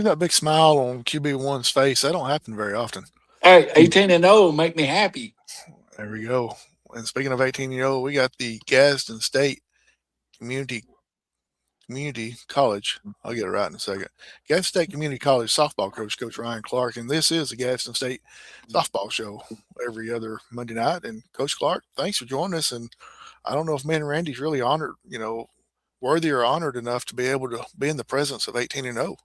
at that big smile on QB1's face. That don't happen very often. Hey, 18-0 make me happy. There we go. And speaking of 18-year-old, we got the Gadsden State Community Community College. I'll get it right in a second. Gadsden State Community College softball coach, Coach Ryan Clark, and this is the Gadsden State softball show every other Monday night. And Coach Clark, thanks for joining us. And I don't know if me and Randy's really honored, worthy or honored enough to be able to be in the presence of 18-0.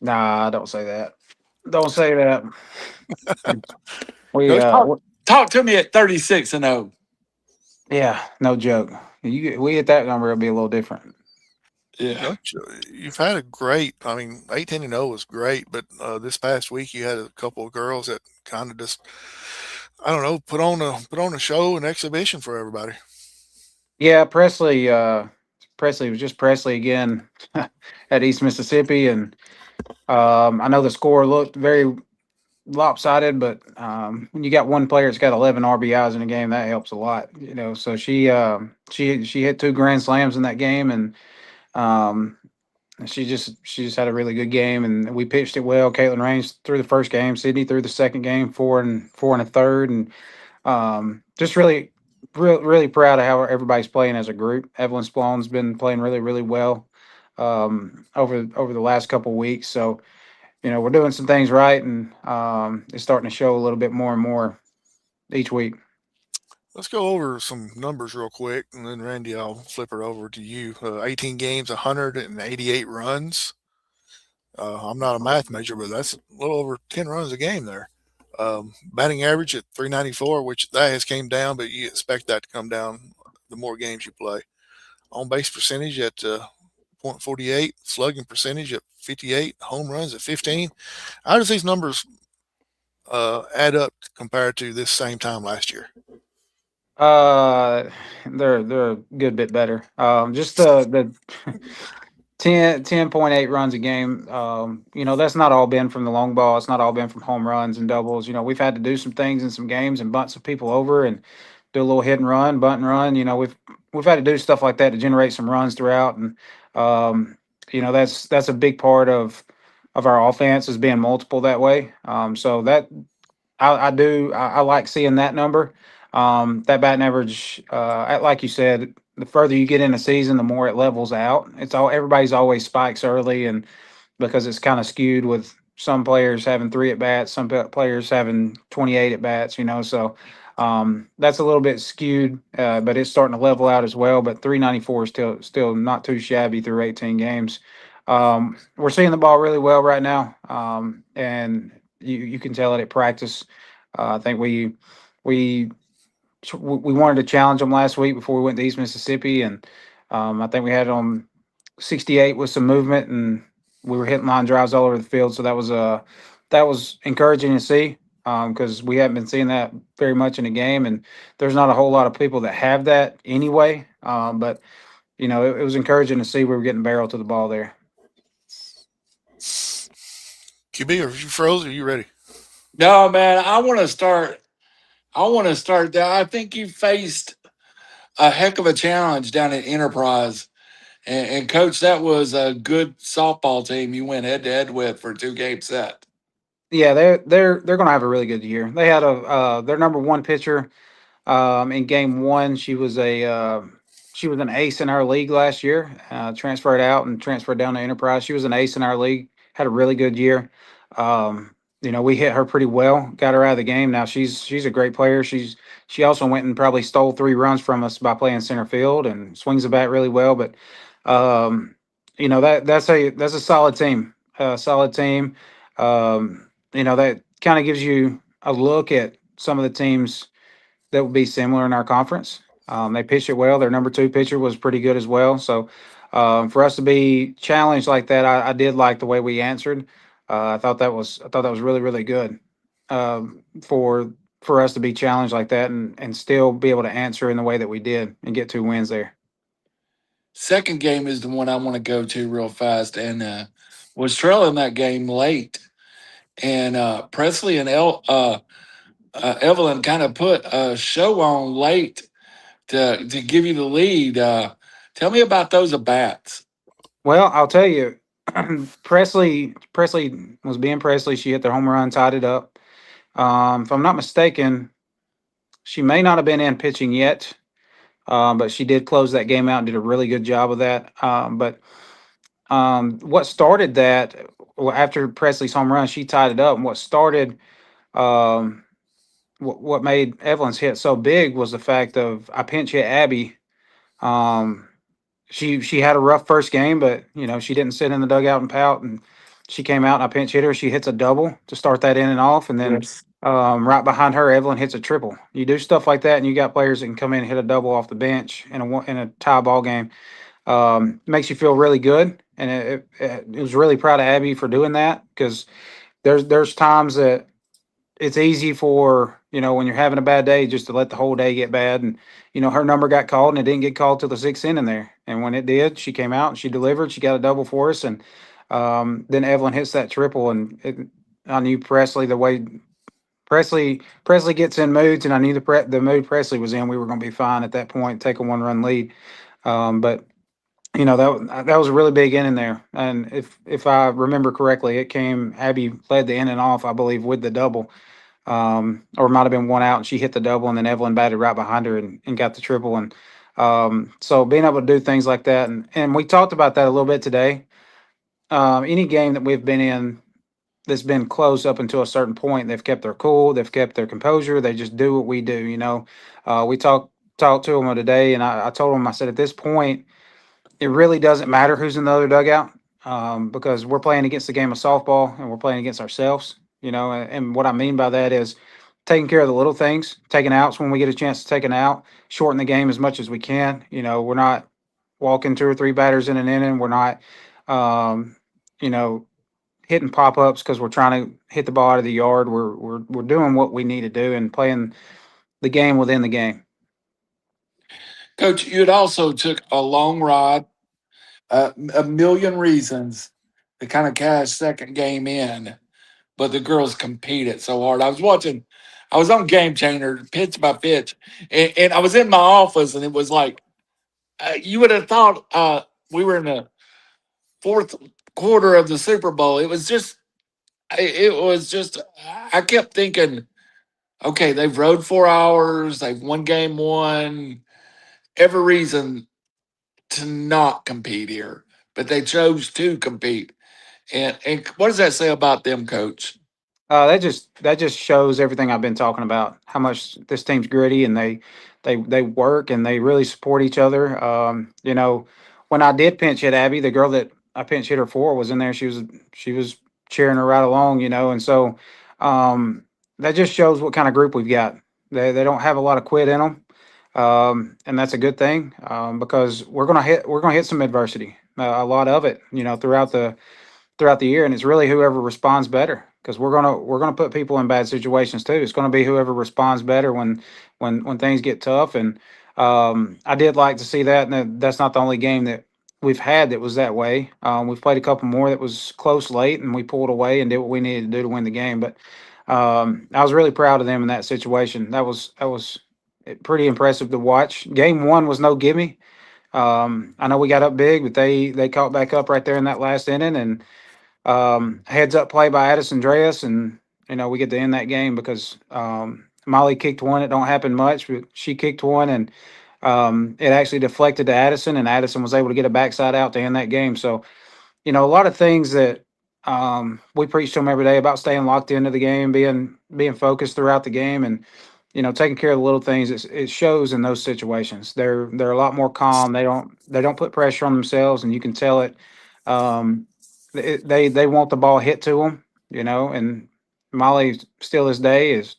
Nah, don't say that. Don't say that. We Coach, Talk to me at 36-0. yeah, no joke. We hit that number, it'll be a little different. Yeah. Coach, you've had a great. I mean, 18-0 was great, but this past week you had a couple of girls that kind of just, I don't know, put on a show, an exhibition for everybody. Yeah, Presley was just Presley again at East Mississippi, and I know the score looked very lopsided, but when you got one player that's got 11 RBIs in a game, that helps a lot. So she hit two grand slams in that game, and um, she just had a really good game, and we pitched it well. Caitlin Raines threw the first game, Sydney threw the second game, four and a third, and just really proud of how everybody's playing as a group. Evelyn Splon's been playing really, really well over the last couple of weeks. So, we're doing some things right, and it's starting to show a little bit more and more each week. Let's go over some numbers real quick, and then Randy, I'll flip it over to you. 18 games, 188 runs. I'm not a math major, but that's a little over 10 runs a game there. Batting average at 394, which that has came down, but you expect that to come down the more games you play. On base percentage at .48, slugging percentage at 58, home runs at 15. How does these numbers add up compared to this same time last year? Uh, they're a good bit better. Just the 10.8 runs a game. That's not all been from the long ball. It's not all been from home runs and doubles. We've had to do some things in some games and bunt some people over and do a little hit and run, bunt and run. We've had to do stuff like that to generate some runs throughout, and that's a big part of our offense is being multiple that way. So that I like seeing that number. That batting average, like you said, the further you get in the season, the more it levels out. Everybody's always spikes early, and because it's kind of skewed with some players having three at bats, some players having 28 at bats. So that's a little bit skewed, but it's starting to level out as well. But 394 is still not too shabby through 18 games. We're seeing the ball really well right now, and you can tell it at practice. I think we wanted to challenge them last week before we went to East Mississippi, and I think we had on 68 with some movement, and we were hitting line drives all over the field. So that was encouraging to see because we haven't been seeing that very much in the game, and there's not a whole lot of people that have that anyway. But it was encouraging to see we were getting barrel to the ball there. QB, are you froze? Or are you ready? No, man, I want to start. There. I think you faced a heck of a challenge down at Enterprise. And coach, that was a good softball team you went head to head with for a 2-game set. Yeah, they're going to have a really good year. They had their number one pitcher in game one. She was an ace in our league last year. Transferred out and transferred down to Enterprise. She was an ace in our league. Had a really good year. We hit her pretty well. Got her out of the game. Now she's a great player. She also went and probably stole 3 runs from us by playing center field and swings the bat really well. But that's a solid team. Solid team. That kind of gives you a look at some of the teams that would be similar in our conference. They pitched it well. Their number 2 pitcher was pretty good as well. So for us to be challenged like that, I did like the way we answered. I thought that was really, really good for us to be challenged like that and still be able to answer in the way that we did and get 2 wins there. Second game is the one I want to go to real fast, and was trailing that game late, and Presley and Evelyn kind of put a show on late to give you the lead. Tell me about those at bats. Well, I'll tell you, Presley was being Presley. She hit the home run, tied it up. If I'm not mistaken, she may not have been in pitching yet, but she did close that game out and did a really good job of that. But what started that, well, after Presley's home run, she tied it up. And what started, um, what made Evelyn's hit so big was the fact of I pinch hit Abby. Um, she had a rough first game, but she didn't sit in the dugout and pout, and she came out and I pinch hit her. She hits a double to start that in and off, and then Yes. right behind her, Evelyn hits a triple. You do stuff like that, and you got players that can come in and hit a double off the bench in a tie ball game. Makes you feel really good, and it was really proud of Abby for doing that because there's times that it's easy for when you're having a bad day just to let the whole day get bad, and her number got called and it didn't get called till the sixth inning there, and when it did, she came out and she delivered. She got a double for us, and then Evelyn hits that triple, and I knew Presley the way Presley gets in moods, and I knew the mood Presley was in. We were going to be fine at that point, take a 1-run lead, but that was a really big inning there, and if I remember correctly, it came Abby led the inning off, I believe, with the double, or it might have been one out, and she hit the double, and then Evelyn batted right behind her and got the triple, and so being able to do things like that, and we talked about that a little bit today. Any game that we've been in that's been close up until a certain point, they've kept their cool, they've kept their composure, they just do what we do. We talked to them today, and I told them, I said, at this point it really doesn't matter who's in the other dugout, because we're playing against the game of softball and we're playing against ourselves. And what I mean by that is taking care of the little things, taking outs when we get a chance to take an out, shorten the game as much as we can. We're not walking two or three batters in an inning. We're not, um, you know, hitting pop ups because we're trying to hit the ball out of the yard. We're doing what we need to do and playing the game within the game. Coach, you had also took a long ride, a million reasons to kind of cash second game in, but the girls competed so hard. I was on Game Changer, pitch by pitch, and I was in my office, and it was like, you would have thought we were in the fourth quarter of the Super Bowl. It was just, I kept thinking, okay, they've rode 4 hours, they've won game one, every reason to not compete here, but they chose to compete. And what does that say about them, Coach? That just shows everything I've been talking about. How much this team's gritty, and they work and they really support each other. When I did pinch hit Abby, the girl that I pinch hit her for was in there. She was cheering her right along. And so that just shows what kind of group we've got. They don't have a lot of quit in them, and that's a good thing, because we're gonna hit some adversity, a lot of it. Throughout the year, and it's really whoever responds better, because we're gonna put people in bad situations too. It's gonna be whoever responds better when things get tough. And I did like to see that, and that's not the only game that we've had that was that way. We've played a couple more that was close late, and we pulled away and did what we needed to do to win the game. But I was really proud of them in that situation. That was pretty impressive to watch. Game one was no gimme. I know we got up big, but they caught back up right there in that last inning, and heads up play by Addison Dreas, and we get to end that game because Molly kicked one. It don't happen much, but she kicked one, and it actually deflected to Addison, and Addison was able to get a backside out to end that game. So a lot of things that we preach to them every day about staying locked into the game, being focused throughout the game, and taking care of the little things. It shows in those situations. They're a lot more calm. They don't put pressure on themselves, and you can tell it. Um, they want the ball hit to them, and Molly still this day is,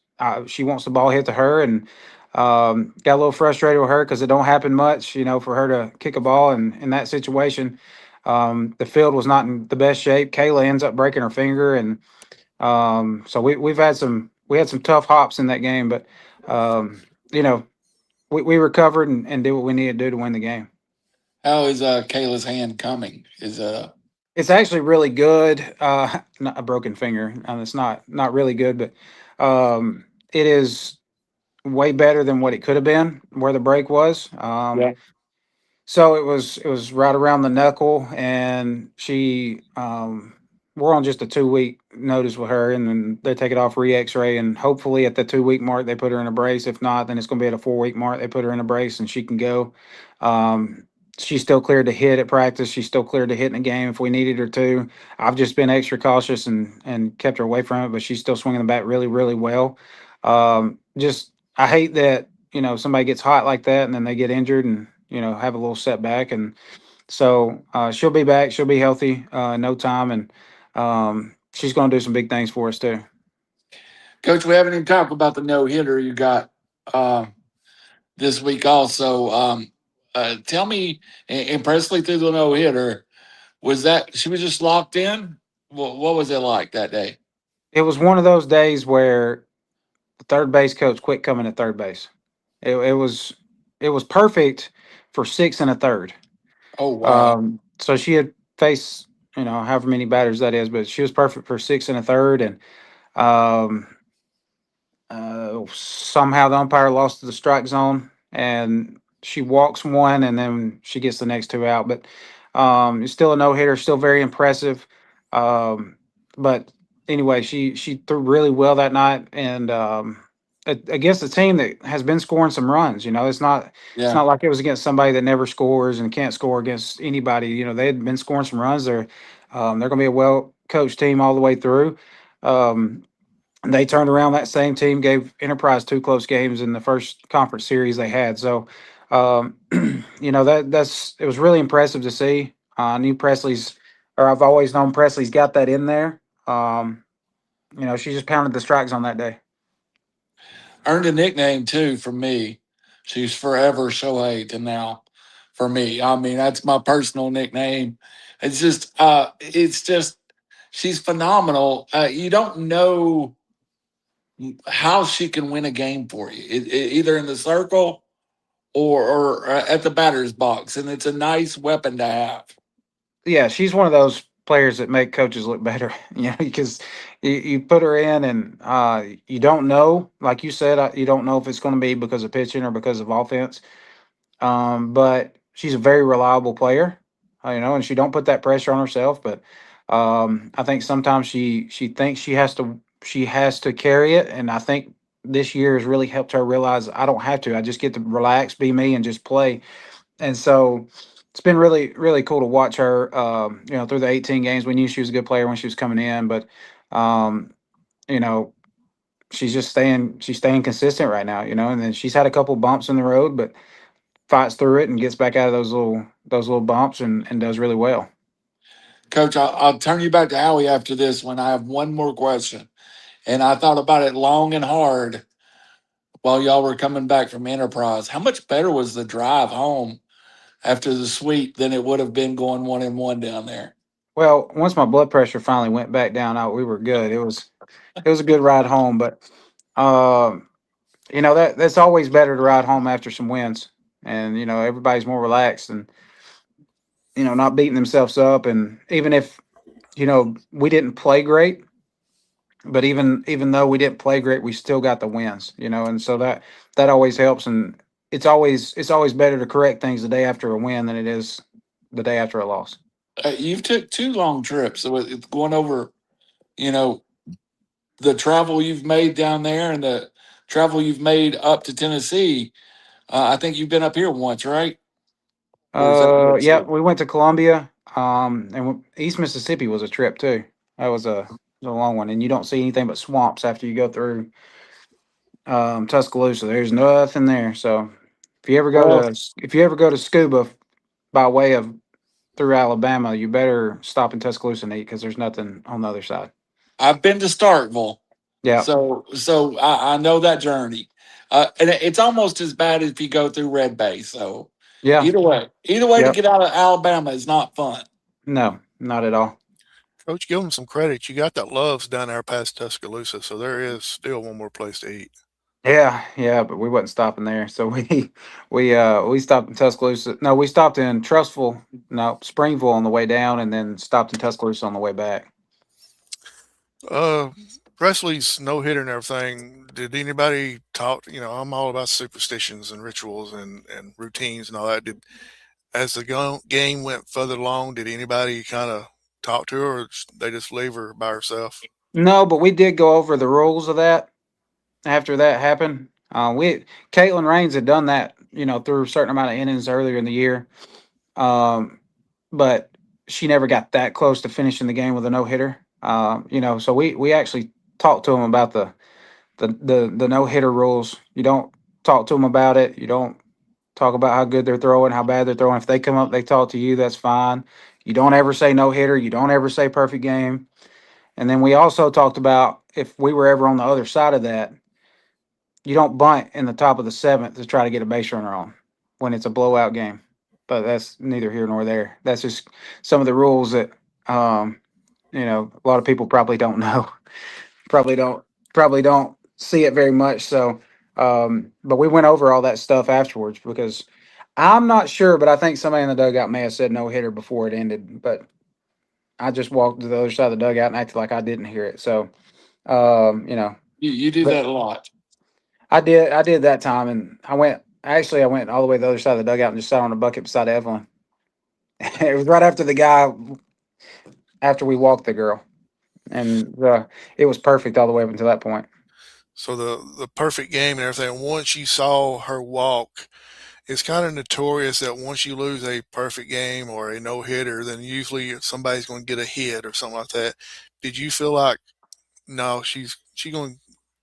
she wants the ball hit to her, and got a little frustrated with her because it don't happen much, for her to kick a ball in that situation. The field was not in the best shape. Kayla ends up breaking her finger, and so we had some tough hops in that game, but um, you know we recovered and did what we needed to do to win the game. How is Kayla's hand coming? Is It's actually really good. Not a broken finger, and it's not really good, but it is way better than what it could have been where the break was. Yeah. So it was right around the knuckle, and she we're on just a 2 week notice with her, and then they take it off re-X-ray, and hopefully at the 2 week mark they put her in a brace. If not, then it's going to be at a 4 week mark they put her in a brace, and she can go. Um, she's still cleared to hit at practice. She's still cleared to hit in a game if we needed her to. I've just been extra cautious and kept her away from it, but she's still swinging the bat really really well. Just I hate that somebody gets hot like that and then they get injured and have a little setback, and so she'll be back, she'll be healthy in no time, and she's going to do some big things for us too. Coach, we haven't even talked about the no hitter you got uh, this week. Also, tell me, and Presley threw the no hitter. Was that she was just locked in? What was it like that day? It was one of those days where the third base coach quit coming to third base. It was perfect for six and a third. Oh wow, So she had faced however many batters that is, but she was perfect for six and a third, and um, somehow the umpire lost to the strike zone, and she walks one, and then she gets the next two out. But it's still a no hitter, still very impressive. Um, but anyway, she threw really well that night, and against a team that has been scoring some runs. It's yeah. not like it was against somebody that never scores and can't score against anybody. They had been scoring some runs. They're going to be a well coached team all the way through. Um, they turned around that same team, gave Enterprise two close games in the first conference series they had. So, um, that's it was really impressive to see. I knew Presley's, or I've always known Presley's got that in there. She just pounded the strikes on that day. Earned a nickname too from me. She's forever Shohei to now for me. I mean, that's my personal nickname. It's just she's phenomenal. You don't know how she can win a game for you, either in the circle or at the batter's box, and it's a nice weapon to have. Yeah, she's one of those players that make coaches look better. Because you put her in and you don't know, like you said, you don't know if it's going to be because of pitching or because of offense. But she's a very reliable player, and she don't put that pressure on herself. But I think sometimes she thinks she has to carry it, and I think this year has really helped her realize I don't have to. I just get to relax, be me, and just play. And so it's been really really cool to watch her. Through the 18 games, we knew she was a good player when she was coming in, but um, you know she's staying consistent right now. And then she's had a couple bumps in the road, but fights through it and gets back out of those little bumps and does really well. Coach, I'll turn you back to Howie after this when I have one more question. And I thought about it long and hard while y'all were coming back from Enterprise. How much better was the drive home after the sweep than it would have been going 1-1 down there? Well, once my blood pressure finally went back down, we were good. It was a good ride home, but um, that's always better to ride home after some wins, and everybody's more relaxed and not beating themselves up. And even if we didn't play great, but even though we didn't play great, we still got the wins. And so that always helps. And it's always better to correct things the day after a win than it is the day after a loss. You've took two long trips. So it's going over, you know, the travel you've made down there and the travel you've made up to Tennessee. I think you've been up here once, right? Or is that next Yeah, year? we went to Columbia, and East Mississippi was a trip too. That was a long one, and you don't see anything but swamps after you go through Tuscaloosa. There's nothing there. So if you ever go Well, to if you ever go to Scuba by way of through Alabama, you better stop in Tuscaloosa and eat because there's nothing on the other side. I've been to Starkville, Yeah, so I know that journey, and it's almost as bad if you go through Red Bay. So yeah, either way to yep. get out of Alabama is not fun. No, not at all. Coach, give them some credit. You got that Loves down there past Tuscaloosa, so there is still one more place to eat. Yeah, yeah, but we wasn't stopping there. So we stopped in Tuscaloosa. No, we stopped in Trustful, no, Springville on the way down, and then stopped in Tuscaloosa on the way back. Uh, Presley's no hitter and everything. Did anybody talk? I'm all about superstitions and rituals and routines and all that. As the game went further along, did anybody kind of talk to her, or they just leave her by herself? No, but we did go over the rules of that after that happened. We Caitlin Rains had done that, through a certain amount of innings earlier in the year. Um, but she never got that close to finishing the game with a no hitter. So we actually talked to them about the no hitter rules. You don't talk to them about it. You don't talk about how good they're throwing, how bad they're throwing. If they come up, they talk to you. That's fine. You don't ever say no hitter. You don't ever say perfect game. And then we also talked about if we were ever on the other side of that, you don't bunt in the top of the seventh to try to get a base runner on when it's a blowout game. But that's neither here nor there. That's just some of the rules that um, a lot of people probably don't know. Probably don't see it very much. So, but we went over all that stuff afterwards because I'm not sure, but I think somebody in the dugout may have said no hitter before it ended. But I just walked to the other side of the dugout and acted like I didn't hear it. So, You do but that a lot. I did that time, and I went all the way to the other side of the dugout and just sat on a bucket beside Evelyn. It was right after the guy after we walked the girl, and it was perfect all the way up until that point. So the perfect game and everything. Once you saw her walk, it's kind of notorious that once you lose a perfect game or a no hitter, then usually somebody's going to get a hit or something like that. Did you feel like no, she's going to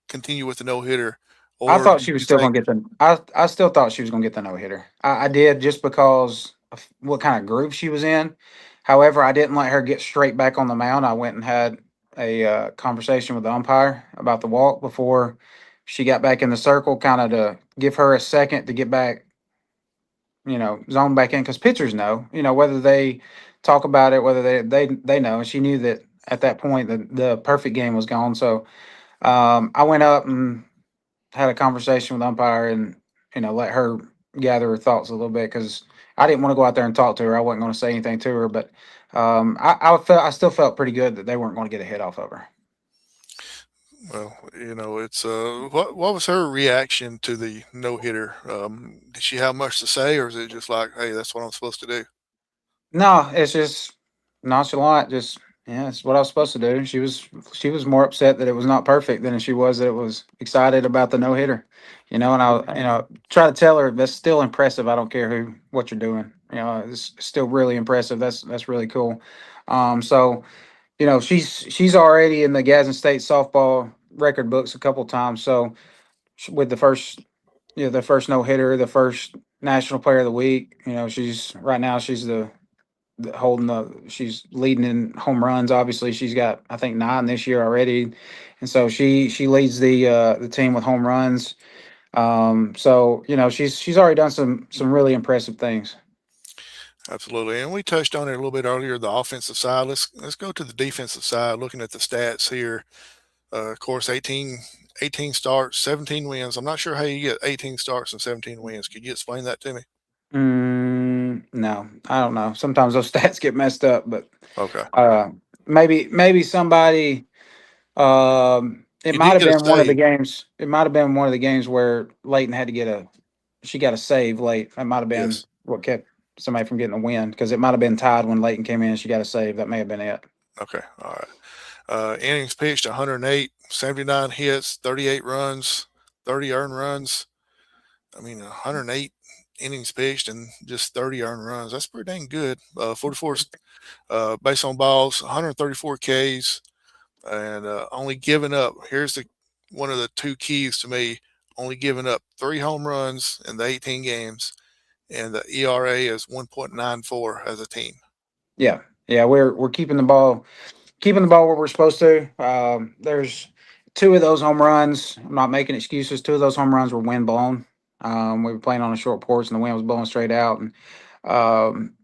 continue with the no hitter, I or thought did she was you still think, gonna get the. I still thought she was gonna get the no hitter. I did just because of what kind of groove she was in. However, I didn't let her get straight back on the mound. I went and had a conversation with the umpire about the walk before she got back in the circle, kind of to give her a second to get back, zone back in. Because pitchers know, whether they talk about it, whether they know. And she knew that at that point the perfect game was gone. So I went up and had a conversation with umpire and let her gather her thoughts a little bit because I didn't want to go out there and talk to her. I wasn't going to say anything to her, but I still felt pretty good that they weren't going to get a hit off of her. well, it's what was her reaction to the no hitter? Did she have much to say, or is it just like, hey, that's what I'm supposed to do? No, it's just nonchalant. Just yeah, it's what I was supposed to do. She was more upset that it was not perfect than she was that it was excited about the no hitter. And I try to tell her that's still impressive. I don't care what you're doing. It's still really impressive. That's really cool. So she's already in the Gadsden State softball record books a couple times. So with the first no hitter, the first national player of the week. She's right now she's holding she's leading in home runs. Obviously, she's got I think 9 this year already, and so she leads the team with home runs. So she's already done some really impressive things. Absolutely, and we touched on it a little bit earlier. The offensive side. Let's go to the defensive side. Looking at the stats here, of course, 18 starts, 17 wins. I'm not sure how you get 18 starts and 17 wins. Could you explain that to me? No, I don't know. Sometimes those stats get messed up, but Okay, uh, maybe somebody. It you might did have get a been one of the save. games. It might have been one of the games where Leighton had to she got a save late. That might have been Yes. what kept somebody from getting a win because it might have been tied when Leighton came in. She got a save. That may have been it. Okay. All right. Innings pitched 108, 79 hits, 38 runs, 30 earned runs. I mean, 108 innings pitched and just 30 earned runs. That's pretty dang good. 44 base on balls, 134 Ks, and only giving up. Here's the one of the two keys to me. Only giving up 3 home runs in the 18 games, and the ERA is 1.94 as a team. Yeah, yeah. We're keeping the ball where we're supposed to. There's two of those home runs. I'm not making excuses. Two of those home runs were wind blown. We were playing on a short porch and the wind was blowing straight out, and um,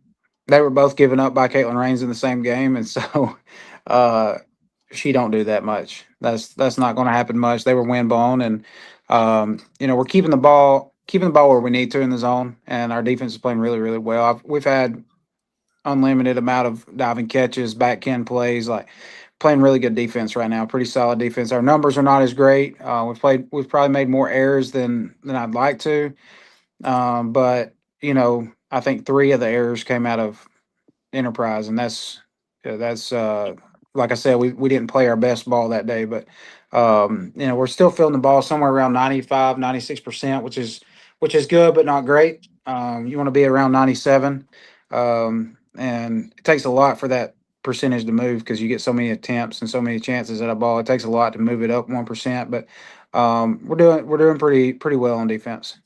they were both given up by Caitlin Rains in the same game, and so uh, she don't do that much. That's not going to happen much. They were wind blown, and we're keeping the ball where we need to in the zone, and our defense is playing really really well. We've had unlimited amount of diving catches, back end plays, like playing really good defense right now. Pretty solid defense. Our numbers are not as great. We've probably made more errors than I'd like to. But I think three of the errors came out of Enterprise, and that's like I said, we didn't play our best ball that day, but we're still filling the ball somewhere around 95, 96%, which is good but not great. You want to be around 97. And it takes a lot for that percentage to move because you get so many attempts and so many chances at a ball. It takes a lot to move it up 1%, but we're doing pretty well on defense.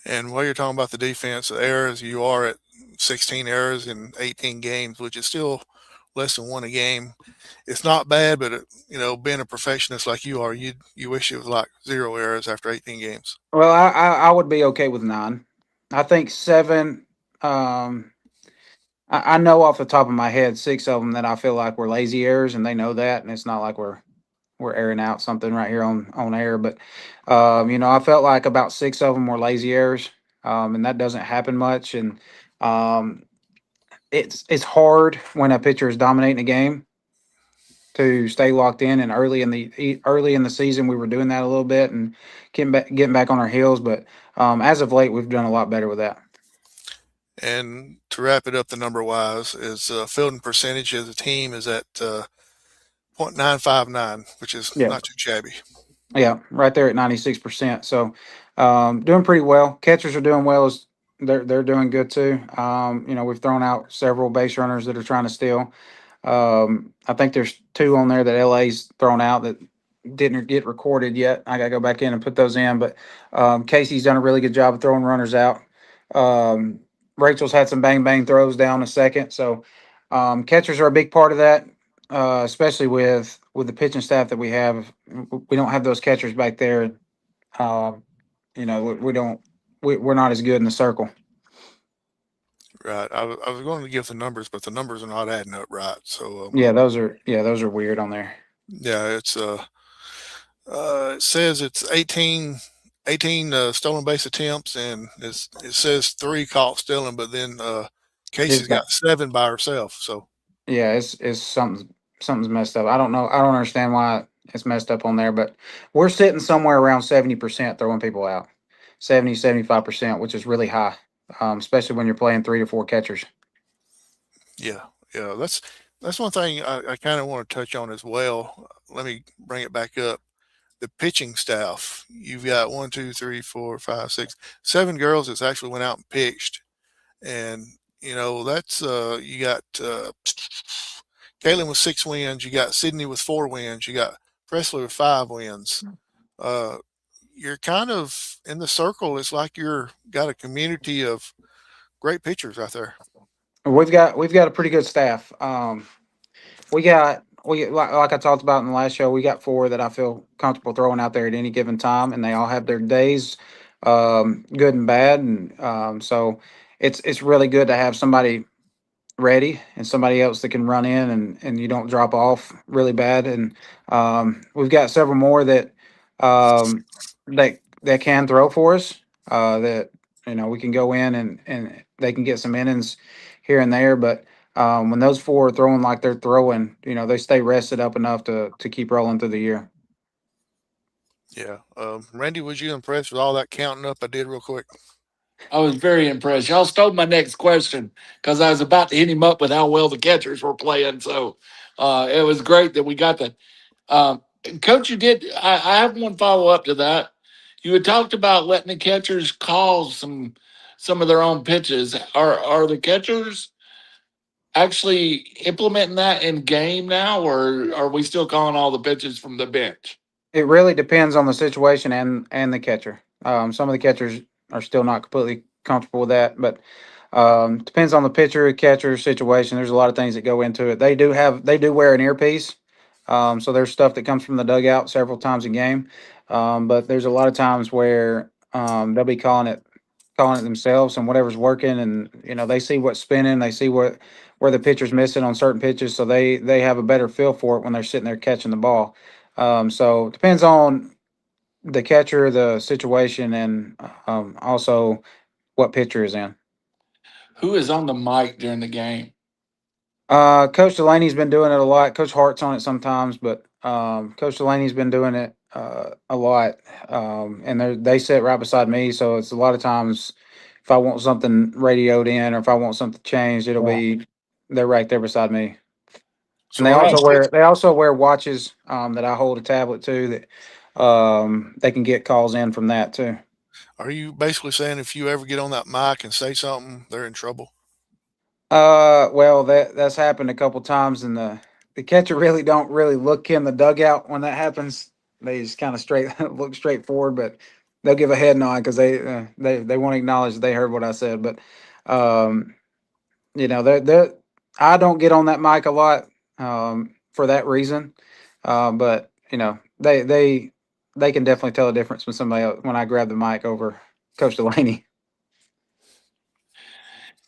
And while you're talking about the defense errors, you are at 16 errors in 18 games, which is still less than one a game. It's not bad, but being a perfectionist like you are, you wish it was like 0 errors after 18 games. Well, I would be okay with 9. I think 7. Um, I know off the top of my head 6 of them that I feel like were lazy errors, and they know that, and it's not like we're airing out something right here on air. But I felt like about 6 of them were lazy errors, and that doesn't happen much. And um, it's hard when a pitcher is dominating a game to stay locked in. And early in the season, we were doing that a little bit and getting back on our heels. But as of late, we've done a lot better with that. And to wrap it up, the number wise is fielding percentage as a team is at .959, which is Yeah. not too shabby. Yeah, right there at 96%. So, doing pretty well. Catchers are doing well. They're doing good too. We've thrown out several base runners that are trying to steal. I think there's 2 on there that LA's thrown out that didn't get recorded yet. I gotta go back in and put those in. But Casey's done a really good job of throwing runners out. Um, Rachel's had some bang bang throws down a second. So catchers are a big part of that, especially with the pitching staff that we have. We don't have those catchers back there. We don't. We're not as good in the circle. Right. I was going to give the numbers, but the numbers are not adding up right. So Yeah, those are weird on there. yeah, it says it's 18 stolen base attempts, and it says 3 caught stealing, but then It's Casey's got, got 7 by herself. So yeah, it's something's messed up. I don't know. I don't understand why it's messed up on there, but we're sitting somewhere around 70% throwing people out. 75%, which is really high, especially when you're playing 3 to 4 catchers. yeah, yeah, that's one thing I kind of want to touch on as well. Let me bring it back up. The pitching staff. You've got one, two, three, four, five, six, 7 girls that's actually went out and pitched, and that's you got Caitlin with 6 wins. You got Sydney with 4 wins. You got Presley with 5 wins. Uh, you're kind of in the circle. It's like you're got a community of great pitchers out there. We've got a pretty good staff. We like I talked about in the last show. We got 4 that I feel comfortable throwing out there at any given time, and they all have their days, good and bad, and so it's really good to have somebody ready and somebody else that can run in and you don't drop off really bad. And we've got several more um, that can throw for us. That we can go in and they can get some innings here and there, but. When those 4 are throwing like they're throwing, they stay rested up enough to keep rolling through the year. Yeah. Randy, was you impressed with all that counting up I did real quick? I was very impressed. Y'all stole my next question because I was about to hit him up with how well the catchers were playing. So it was great that we got that. Um, Coach, you did. I have one follow up to that. You had talked about letting the catchers call some of their own pitches. Are the catchers actually implementing that in game now, or are we still calling all the pitches from the bench? It really depends on the situation and the catcher. Some of the catchers are still not completely comfortable with that, but depends on the pitcher, catcher situation. There's a lot of things that go into it. They do wear an earpiece, so there's stuff that comes from the dugout several times a game. But there's a lot of times where they'll be calling it themselves and whatever's working, and they see what's spinning, they see where the pitcher's missing on certain pitches, so they have a better feel for it when they're sitting there catching the ball. So it depends on the catcher, the situation, and also what pitcher is in. Who is on the mic during the game? Coach Delaney's been doing it a lot. Coach Hart's on it sometimes, but Coach Delaney's been doing it a lot. And they sit right beside me, so it's a lot of times if I want something radioed in or if I want something changed, it'll Yeah. be they're right there beside me. And So are you they also wear watches that I hold a tablet to that they can get calls in from that too. basically saying if you ever get on that mic and say something, they're in trouble? Well, that's happened a couple times, and the catcher really don't really look in the dugout when that happens. They just kind of straight look straight forward, but they'll give a head nod because they won't acknowledge that they heard what I said. But um, they I don't get on that mic a lot for that reason. But they can definitely tell a difference when somebody else, when I grab the mic over Coach Delaney.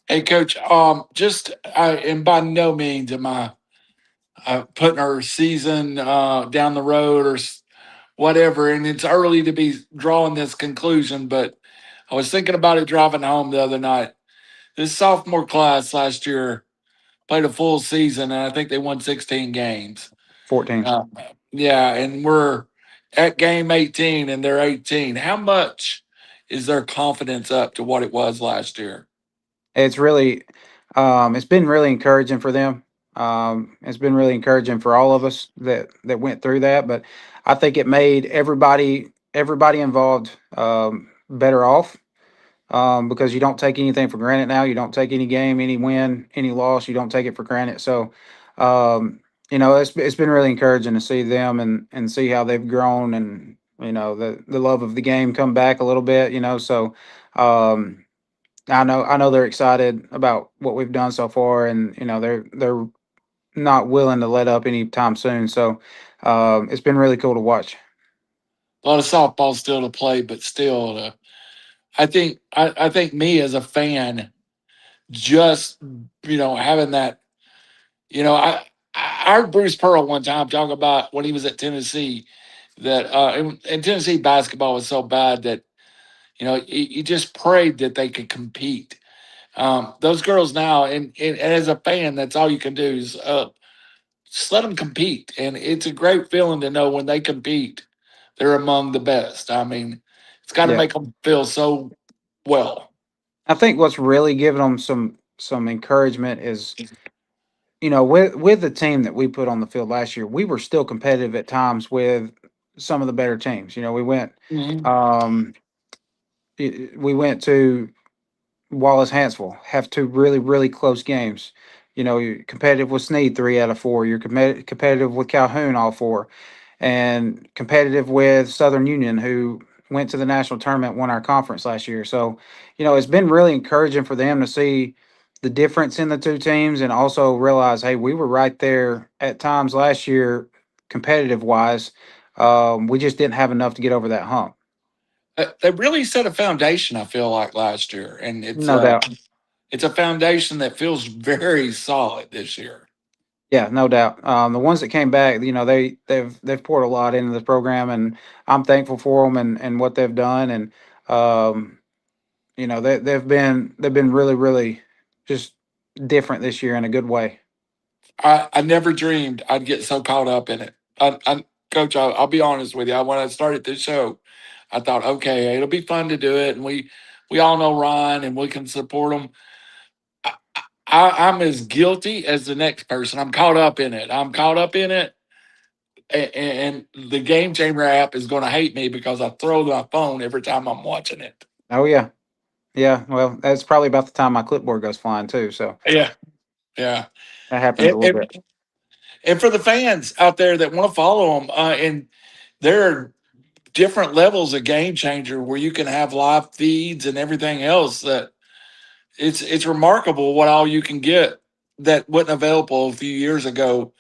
Hey, Coach. And by no means am I putting our season down the road or whatever. And it's early to be drawing this conclusion, but I was thinking about it driving home the other night. This sophomore class last year played a full season, and I think they won 16 games. 14. Uh, yeah, and we're at game 18, and they're 18. How much is their confidence up to what it was last year? It's really it's been really encouraging for them. It's been really encouraging for all of us that went through that. But I think it made everybody involved better off because you don't take anything for granted now. You don't take any game, any win, any loss. You don't take it for granted. So, it's been really encouraging to see them and see how they've grown and the love of the game come back a little bit. So. I know they're excited about what we've done so far, and they're not willing to let up anytime soon. So it's been really cool to watch. A lot of softball still to play, but still, I think me as a fan, just having that, I heard Bruce Pearl one time talk about when he was at Tennessee that in Tennessee basketball was so bad that he just prayed that they could compete. Those girls now, and as a fan, that's all you can do is just let them compete, and it's a great feeling to know when they compete, they're among the best. I mean, it's got to Yeah, make them feel so well. I think what's really given them some encouragement is with the team that we put on the field last year, we were still competitive at times with some of the better teams. We went Mhm. um, we went to Wallace Hansville, have two really, really close games. You're competitive with Sneed 3 out of 4. You're competitive with Calhoun all 4, and competitive with Southern Union, who went to the national tournament, won our conference last year. So, it's been really encouraging for them to see the difference in the two teams and also realize, hey, we were right there at times last year, competitive wise. We just didn't have enough to get over that hump. They really set a foundation. I feel like last year, and No doubt. it's a foundation that feels very solid this year. Yeah, no doubt. The ones that came back, they've poured a lot into the program, and I'm thankful for them and what they've done. And um, they've been really, really just different this year in a good way. I never dreamed I'd get so caught up in it. Coach, I'll be honest with you. When I started this show, I thought, okay, it'll be fun to do it, and we all know Ron, and we can support him. I, I'm as guilty as the next person. I'm caught up in it. I'm caught up in it, and the Game Changer app is going to hate me because I throw my phone every time I'm watching it. Oh yeah, yeah. Well, that's probably about the time my clipboard goes flying too. So Yeah, yeah. that happens a And, little and, bit. and for the fans out there that want to follow them, and there are different levels of Game Changer where you can have live feeds and everything else. That it's remarkable what all you can get that wasn't available a few years ago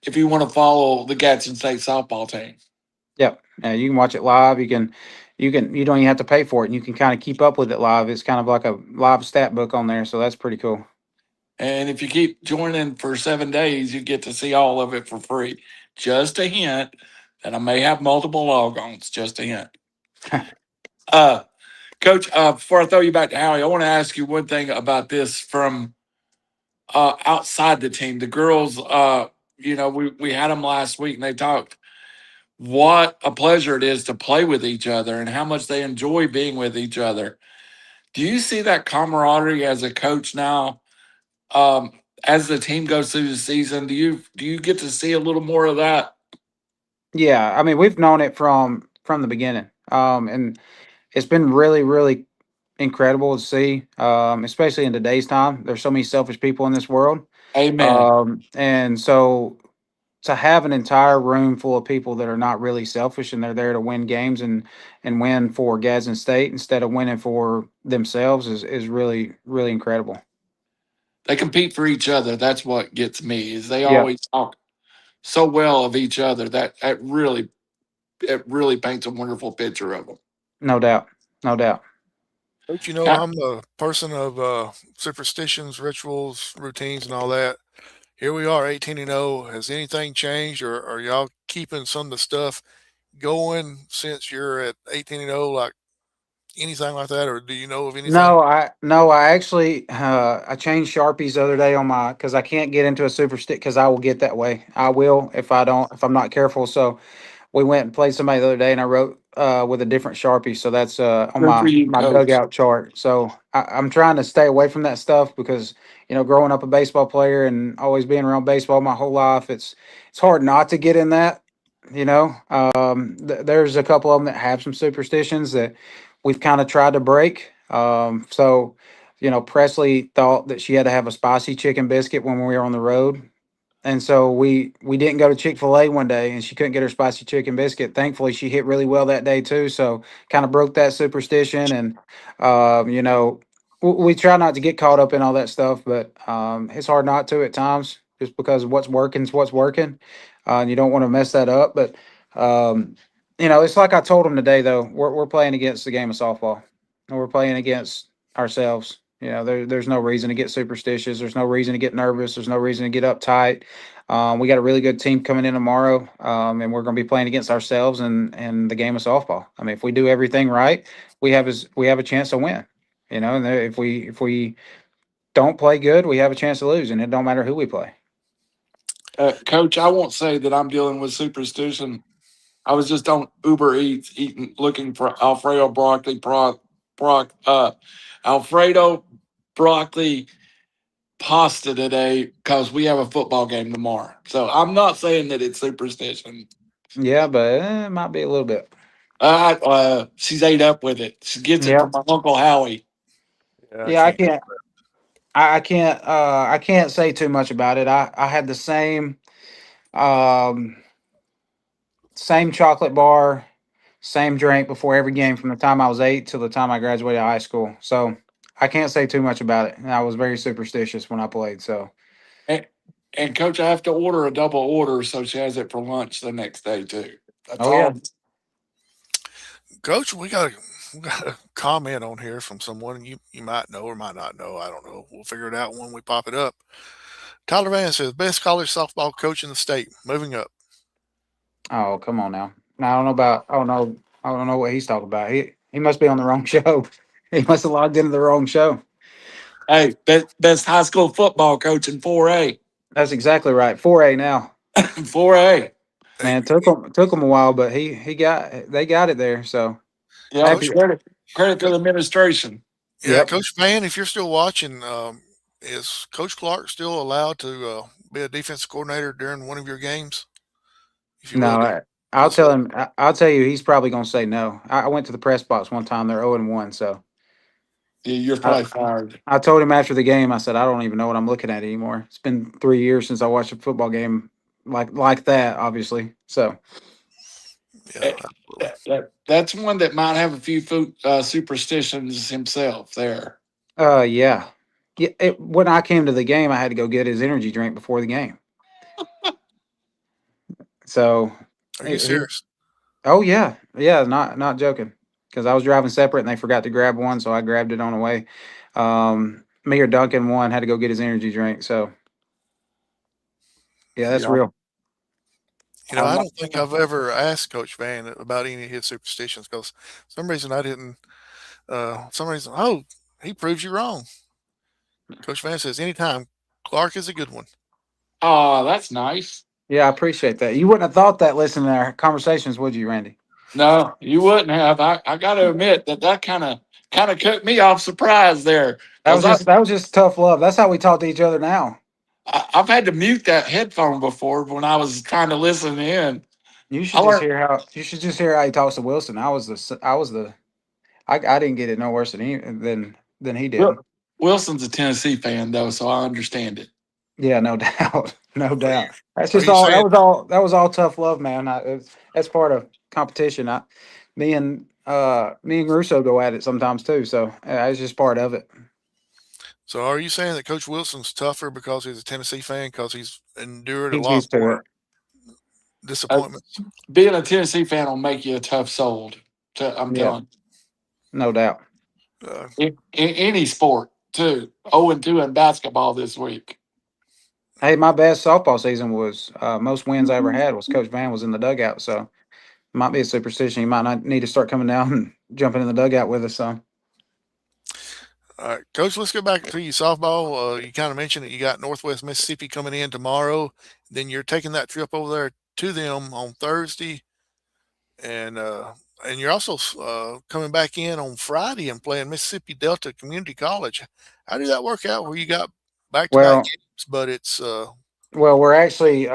if you want to follow the Gadsden State softball team. Yep. You can watch it live. You don't even have to pay for it, and you can kind of keep up with it live. It's kind of like a live stat book on there, so that's pretty cool. And if you keep joining for 7 days, you get to see all of it for free. Just a hint that I may have multiple logons. Just a hint. Uh, Coach, before I throw you back to Howie, I want to ask you one thing about this from outside the team. The girls, we had them last week and they talked what a pleasure it is to play with each other and how much they enjoy being with each other. Do you see that camaraderie as a coach now? As the team goes through the season, do you get to see a little more of that? Yeah, I mean, we've known it from the beginning, and it's been really, really incredible to see, especially in today's time. There's so many selfish people in this world, Amen. and so to have an entire room full of people that are not really selfish and they're there to win games and win for Gadsden State instead of winning for themselves is really, really incredible. They compete for each other. That's what gets me. Is they Yeah, always talk so well of each other that really it really paints a wonderful picture of them. no doubt, no doubt. Coach, Yeah. I'm the person of superstitions, rituals, routines, and all that. Here we are, 18-0. Has anything changed, or are y'all keeping some of the stuff going since you're at 18-0? Like anything like that, or do you know of anything? No, I actually I changed Sharpies the other day on my because I can't get into a super stick because I will get that way. I will if I'm not careful. So we went and played somebody the other day, and I wrote with a different Sharpie. So that's on Good for you, my coach. dugout chart. So I'm trying to stay away from that stuff because growing up a baseball player and always being around baseball my whole life, it's hard not to get in that. There's a couple of them that have some superstitions that we've kind of tried to break. Presley thought that she had to have a spicy chicken biscuit when we were on the road, and so we didn't go to Chick-fil-A one day and she couldn't get her spicy chicken biscuit. Thankfully, she hit really well that day too. So kind of broke that superstition. And, um, you know, we try not to get caught up in all that stuff, but it's hard not to at times just because what's working is what's working. And you don't want to mess that up. But, um, it's like I told them today, though, we're playing against the game of softball and we're playing against ourselves. There's no reason to get superstitious. There's no reason to get nervous. There's no reason to get uptight. We got a really good team coming in tomorrow, and we're going to be playing against ourselves and the game of softball. I mean, if we do everything right, we have a chance to win. And if we don't play good, we have a chance to lose, and it don't matter who we play. Coach, I won't say that I'm dealing with superstition. I was just on Uber Eats eating, looking for Alfredo broccoli pasta today because we have a football game tomorrow. So I'm not saying that it's superstition. Yeah, but it might be a little bit. She's ate up with it. She gets it Yeah, from my uncle Howie. Yeah, I yeah. I can't. can't. I can't say too much about it. I had the um, same chocolate bar, same drink before every game from the time I was 8 till the time I graduated high school. So I can't say too much about it. And I was very superstitious when I played. So And, and coach, I have to order a double order so she has it for lunch the next day too. That's oh yeah. all. Coach, we got a comment on here from someone you might know or might not know. I don't know. We'll figure it out when we pop it up. Tyler Van says best college softball coach in the state. Moving up. Oh, come on now. Now I don't know what he's talking about. He must be on the wrong show. He must have logged into the wrong show. Hey, best high school football coach in 4A. That's exactly right. 4A now. 4A. Hey, Man, took him a while, but they got it there. So Yep. happy. Coach, Credit to the administration. yeah, Yep. Coach Van, if you're still watching, is Coach Clark still allowed to be a defensive coordinator during one of your games? If you No, will, I'll just tell him. I'll tell you, he's probably going to say no. I went to the press box one time. They're 0-1. So Yeah, you're I, probably fired. I told him after the game. I said, I don't even know what I'm looking at anymore. It's been 3 years since I watched a football game like that. Obviously. So yeah, Eh, absolutely. that's one that might have a few superstitions himself there. yeah, yeah. When I came to the game, I had to go get his energy drink before the game. So Are you he, serious? oh yeah, not joking. Because I was driving separate and they forgot to grab one, so I grabbed it on the way. Me or Duncan one had to go get his energy drink. So yeah, that's Yeah. real. I'm I not, don't think I've ever asked Coach Van about any of his superstitions because some reason I didn't. Some reason, oh, he proves you wrong. Coach Van says anytime Clark is a good one. oh, that's nice. Yeah, I appreciate that. You wouldn't have thought that listening to our conversations, would you, Randy? No, you wouldn't have. I got to admit that kind of cut me off surprise there That because was just tough love. That's how we talk to each other now. I've had to mute that headphone before when I was trying to listen in. You I should just learned hear how he talks to Wilson. I didn't get it no worse than he did. Wilson's a Tennessee fan though, so I understand it. Yeah, no doubt, no Are you doubt. That's are just you all. saying That was all tough love, man. That's part of competition. Me and Russo go at it sometimes too. So it's just part of it. so? Are you saying that Coach Wilson's tougher because he's a Tennessee fan because he's endured a He's lot used to more it, Uh, disappointments? Being a Tennessee fan will make you a tough soul. I'm yeah, telling no doubt. Uh, you. In any sport too. 0-2 in basketball this week. Hey, my best softball season was most wins I ever had was Coach Van was in the dugout. So it might be a superstition. You might not need to start coming down and jumping in the dugout with us. So all right, Coach, let's go back to you softball. You kind of mentioned that you got Northwest Mississippi coming in tomorrow. Then you're taking that trip over there to them on Thursday, and you're also coming back in on Friday and playing Mississippi Delta Community College. How did that work out? Where you got back to back well, games, but it's we're actually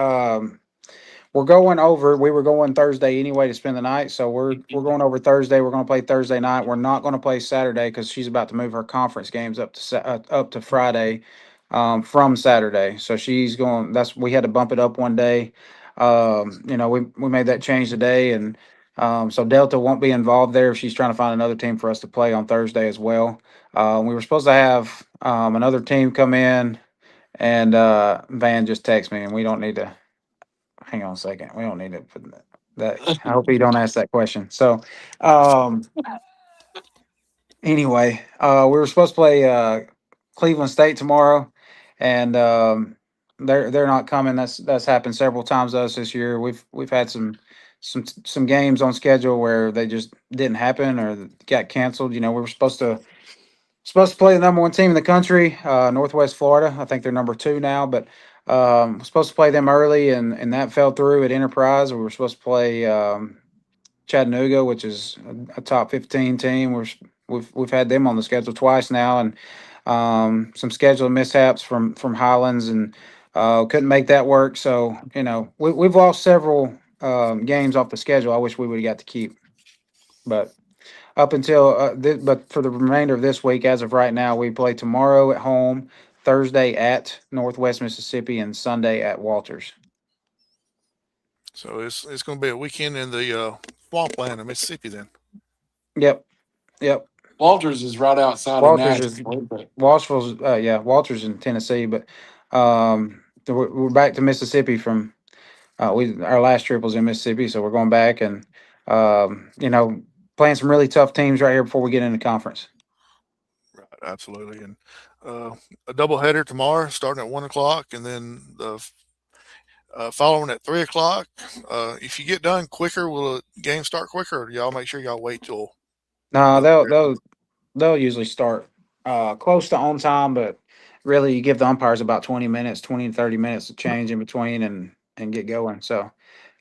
we're going over. We were going Thursday anyway to spend the night, so we're going over Thursday. We're going to play Thursday night. We're not going to play Saturday because she's about to move her conference games up to Friday from Saturday. So she's going. That's we had to bump it up one day. We made that change today, and so Delta won't be involved there. She's trying to find another team for us to play on Thursday as well. We were supposed to have another team come in, and Van just texted me, and we don't need to. Hang on a second. We don't need to put that. I hope you don't ask that question. So, um, anyway, we were supposed to play Cleveland State tomorrow, and they're not coming. That's happened several times to us this year. We've had some games on schedule where they just didn't happen or got canceled. We were supposed to play the number one team in the country, Northwest Florida. I think they're number two now, but we're supposed to play them early, and that fell through at Enterprise. We were supposed to play Chattanooga, which is a top 15 team. We've had them on the schedule twice now, and some scheduling mishaps from Highlands, and couldn't make that work. So we've lost several games off the schedule. I wish we would have got to keep, but but for the remainder of this week, as of right now, we play tomorrow at home, Thursday at Northwest Mississippi, and Sunday at Walters. so it's going to be a weekend in the swampland of Mississippi then. Yep, yep. Walters is right outside of Walters is Nashville. But Walters in Tennessee, but we're back to Mississippi from our last trip was in Mississippi, so we're going back and playing some really tough teams right here before we get into conference. Right, absolutely, and a doubleheader tomorrow, starting at 1 o'clock, and then the following at 3 o'clock. If you get done quicker, will the game start quicker, or do y'all make sure y'all wait till No, the they'll usually start close to on time, but really you give the umpires about 20 minutes, 20 to 30 minutes to change in between and get going. So,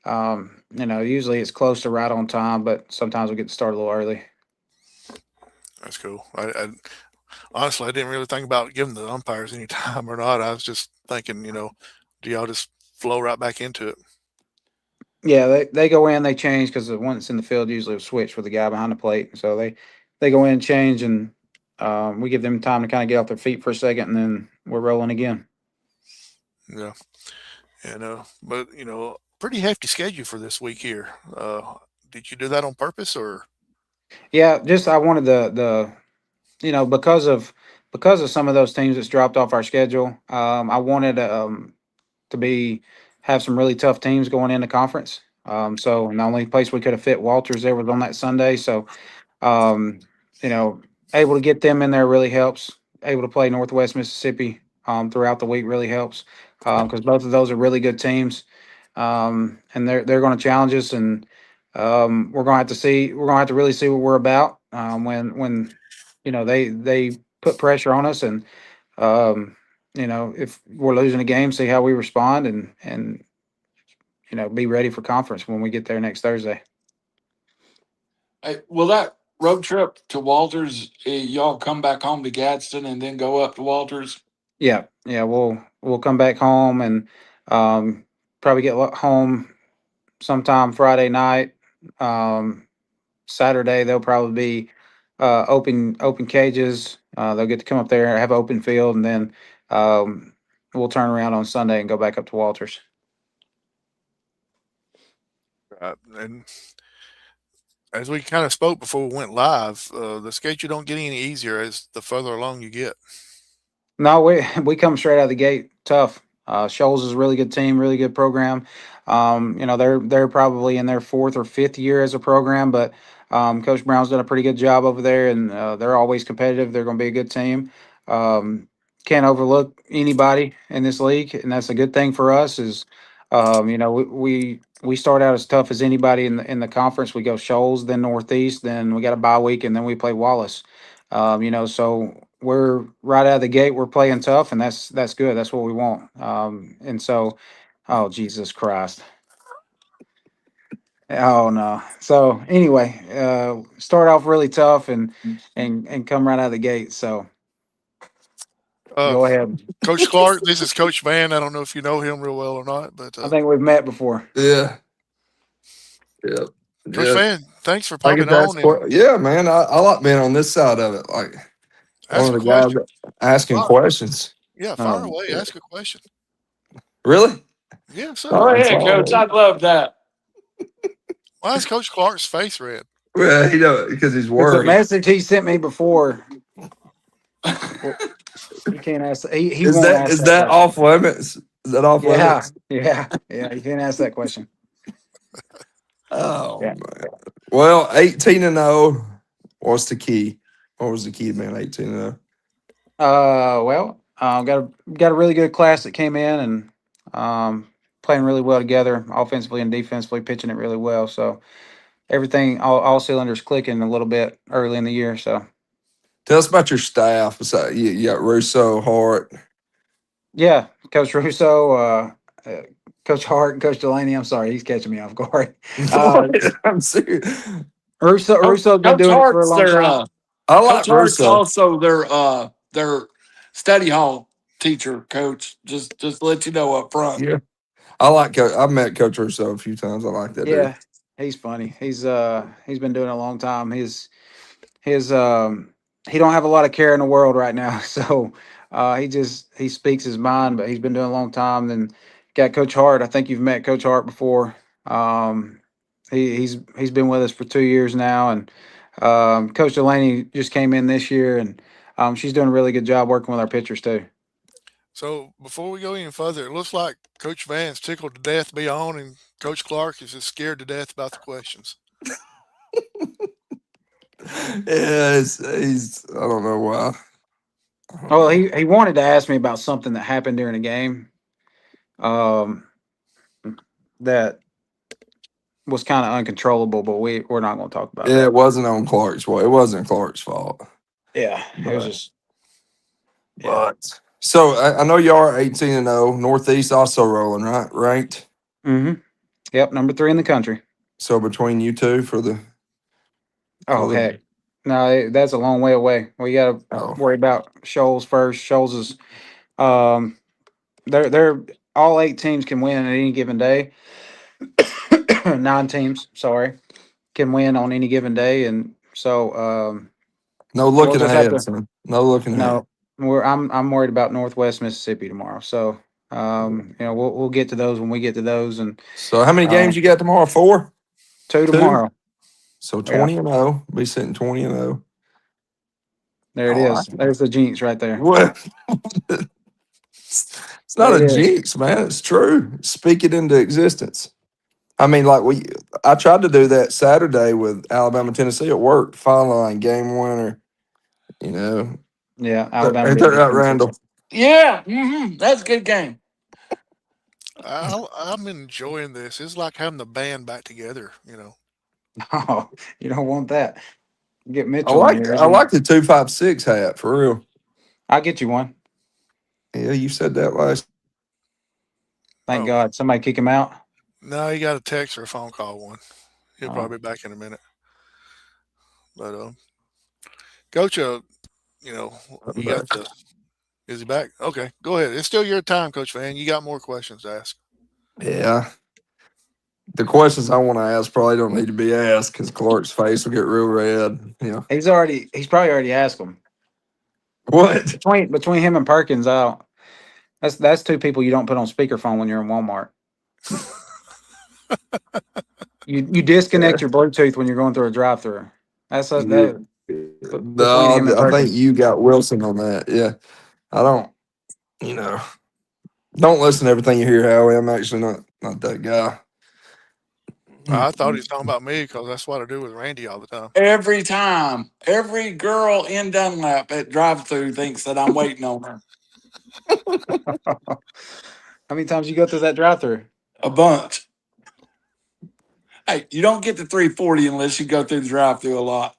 usually it's close to right on time, but sometimes we get to start a little early. That's cool. I honestly I didn't really think about giving the umpires any time or not. I was just thinking, do y'all just flow right back into it? Yeah, they go in, they change because the one that's in the field usually will switch with the guy behind the plate. So they go in, change, and we give them time to kind of get off their feet for a second, and then we're rolling again. Yeah, and but pretty hefty schedule for this week here. Did you do that on purpose or? Yeah, just I wanted because of some of those teams that's dropped off our schedule. I wanted to have some really tough teams going into conference. So and the only place we could have fit Walters there was on that Sunday. So um, you know, able to get them in there really helps. Able to play Northwest Mississippi throughout the week really helps because both of those are really good teams, and they're going to challenge us, and we're going to have to see. We're going to have to really see what we're about when they put pressure on us, and if we're losing a game, see how we respond, and be ready for conference when we get there next Thursday. Hey, will that road trip to Walters, y'all come back home to Gadsden and then go up to Walters? Yeah, yeah, we'll come back home and probably get home sometime Friday night. Saturday they'll probably be open cages. They'll get to come up there, have open field, and then we'll turn around on Sunday and go back up to Walters. And as we kind of spoke before we went live, the schedule don't get any easier as the further along you get. No, we come straight out of the gate tough. Shoals is a really good team, really good program. They're probably in their fourth or fifth year as a program, but Coach Brown's done a pretty good job over there, and they're always competitive. They're going to be a good team. Can't overlook anybody in this league, and that's a good thing for us. We start out as tough as anybody in the conference. We go Shoals, then Northeast, then we got a bye week, and then we play Wallace. So we're right out of the gate. We're playing tough, and that's good. That's what we want. Oh Jesus Christ! Oh no. So anyway, start off really tough and come right out of the gate. So Uh, go ahead. Coach Clark, this is Coach Van. I don't know if you know him real well or not, but I think we've met before. Yeah. Yeah. Coach Yeah. Van, thanks for I get popping to on ask and yeah, man. I like being on this side of it. Like one ask of a the guys question. asking Fire, questions. yeah, fire Oh, away. Yeah. Ask a question. Really? Yeah, Go sir. That's ahead, Coach. all. I'd love that. Why is Coach Clark's face red? Well, he don't because he's it's a worried. message he sent me before. Well, he can't ask. He Is won't that ask is that that question. off limits? Is that off Yeah, limits? yeah. You can't ask that question. Oh Yeah. man. Well, 18-0. What's the key? What was the key, man? 18-0. Got a really good class that came in and playing really well together, offensively and defensively, pitching it really well. So everything, all cylinders clicking a little bit early in the year. So Tell us about your staff. Besides, you got Russo, Hart. yeah, Coach Russo, Coach Hart, and Coach Delaney. I'm sorry, he's catching me off guard. I'm serious. Russo's been Coach doing it for a Hart's long their time. I Coach like Hart's Russo. also their study hall teacher, coach. Just to let you know up front. Yeah. I like Coach. I've met Coach Russo a few times. I like that dude. Yeah, he's funny. He's been doing it a long time. His he don't have a lot of care in the world right now, so he speaks his mind. But he's been doing it a long time. Then got Coach Hart. I think you've met Coach Hart before. He's been with us for 2 years now, and Coach Delaney just came in this year, and she's doing a really good job working with our pitchers too. So before we go any further, it looks like Coach Van's tickled to death to be on, and Coach Clark is just scared to death about the questions. Yeah, he's. I don't know why. Well, he wanted to ask me about something that happened during a game. Um, that was kind of uncontrollable, but we're not going to talk about Yeah, that. it wasn't on Clark's fault. It wasn't Clark's fault. Yeah, it was But, just yeah. so I know y'all are 18-0. Northeast also rolling, right? Ranked. Mm-hmm. Yep, number 3 in the country. So between you two for the Oh heck, no, that's a long way away. We got to oh worry about Shoals first. Shoals is um, they're all 8 teams can win at any given day. 9 teams, sorry, can win on any given day, and so no we'll looking just have ahead, to. son. No looking ahead. No, I'm worried about Northwest Mississippi tomorrow. So we'll get to those when we get to those, and So how many uh, games you got tomorrow? 4? 2 2. tomorrow. So Yeah, 20-0. Be sitting 20-0. there it All right. is. There's the jinx right there. Well, it's not There it a is. jinx, man. It's true. Speak it into existence. I mean, like I tried to do that Saturday with Alabama, Tennessee at work. Fine line, game winner. You know, Yeah, Alabama ain't did that beat right, Tennessee. Randall? Yeah, that's a good game. I'm enjoying this. It's like having the band back together. Oh, you don't want that. Get I Mitchell in like here. I like the 256 hat for real. I'll get you one. Yeah, you said that last. Thank Oh God. Somebody kick him out. no, you got a text or a phone call one. He'll Oh, probably be back in a minute. But Coach, you know, I'm you got back. the. Is he back? Okay, go ahead. It's still your time, Coach Van. You got more questions to ask. Yeah. The questions I want to ask probably don't need to be asked because Clark's face will get real red. Yeah. He's probably already asked them. What? Between him and Perkins, out. That's two people you don't put on speakerphone when you're in Walmart. You Yeah. disconnect your Bluetooth when you're going through a drive-through. That between No, him and I think Perkins. you got Wilson on that. Yeah. I don't, you know, don't listen to everything you hear, Howie. I'm actually not that guy. I thought he was talking about me because that's what I do with Randy all the time. Every time, every girl in Dunlap at drive-through thinks that I'm waiting on her. How many times you go through that drive-through? A bunch. Hey, you don't get to 340 unless you go through the drive-through a lot.